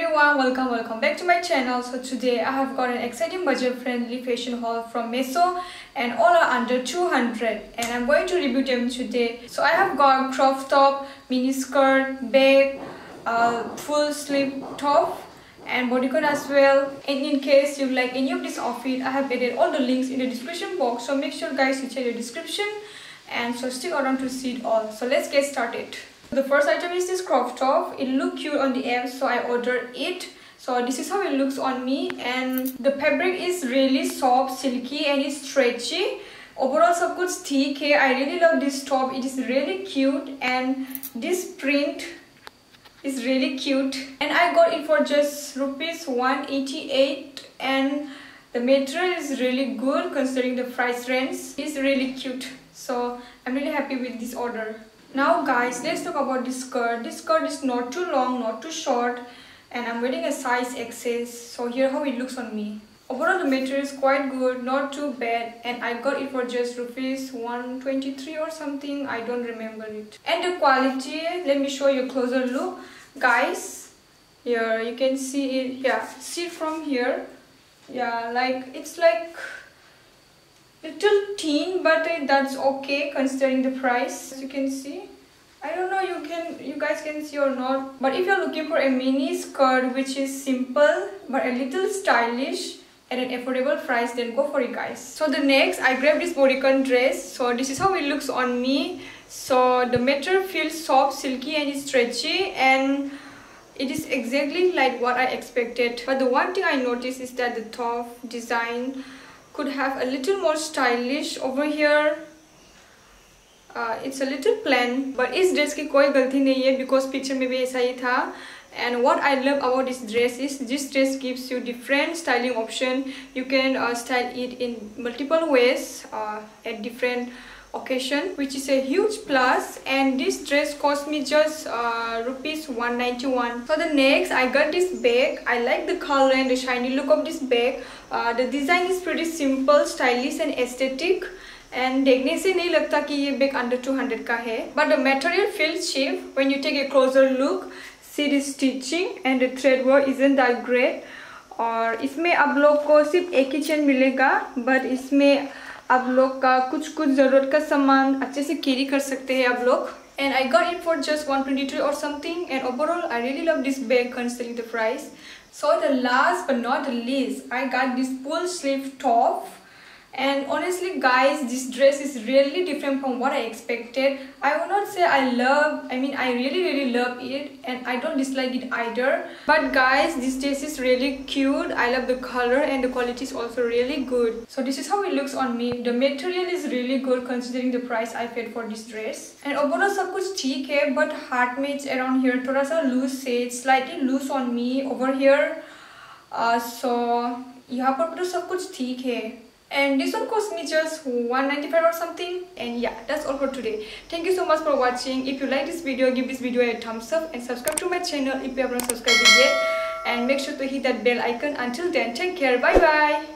everyone, welcome back to my channel. So today I have got an exciting budget friendly fashion haul from Meesho and all are under 200 and I'm going to review them today. So I have got crop top, mini skirt, bag, full sleeve top and bodycon as well. And in case you like any of this outfit, I have added all the links in the description box, so make sure guys you check the description and so stick around to see it all. So let's get started. The first item is this crop top. It looked cute on the app, so I ordered it. So this is how it looks on me, and the fabric is really soft, silky and it's stretchy. Overall सब कुछ ठीक है. I really love this top. It is really cute and this print is really cute. And I got it for just rupees 188 and the material is really good considering the price range. It's really cute. So I'm really happy with this order. Now guys, let's talk about this skirt. This skirt is not too long, not too short, and I'm wearing a size XS. So here how it looks on me. Overall the material is quite good, not too bad, and I got it for just rupees 123 or something, I don't remember it. And the quality, let me show you a closer look. Guys, here you can see it, yeah, see from here. Yeah, like it's like little thin, but that's okay considering the price. As you can see, I don't know you guys can see or not, but if you're looking for a mini skirt which is simple but a little stylish at an affordable price, then go for it guys. So the next I grabbed this bodycon dress. So this is how it looks on me. So the material feels soft, silky and stretchy, and it is exactly like what I expected. But the one thing I noticed is that the top design could have a little more stylish over here. It's a little plain, but इस dress की कोई गलती नहीं है because picture में भी ऐसा ही था. And what I love about this dress is this dress gives you different styling option. You can style it in multiple ways at different occasion, which is a huge plus. And this dress cost me just rupees 191. So the next I got this bag. I like the color and the shiny look of this bag. The design is pretty simple, stylish and aesthetic, and देखने से नहीं लगता कि ये bag under 200 का है. But the material feels cheap when you take a closer look. See the stitching and the thread work isn't that great. और इसमें आप लोग को सिर्फ एक ही चेन मिलेगा, but इसमें आप लोग का कुछ ज़रूरत का सामान अच्छे से कैरी कर सकते हैं आप लोग. And I got it for just 123 or something, and overall I really love this bag considering the price. So the last but not the least, I got this full sleeve top. And honestly guys, this dress is really different from what I expected. I would not say I really love it, and I don't dislike it either. But guys, this dress is really cute. I love the color and the quality is also really good. So this is how it looks on me. The material is really good considering the price I paid for this dress. And overall सब कुछ ठीक है, but heart meets around here थोड़ा सा loose है, it's slightly loose on me over here. So यहाँ पर तो सब कुछ ठीक है. And this one cost me just 195 or something. And yeah, that's all for today. Thank you so much for watching. If you like this video, give this video a thumbs up and subscribe to my channel if you haven't subscribed yet. And make sure to hit that bell icon. Until then, take care. Bye bye.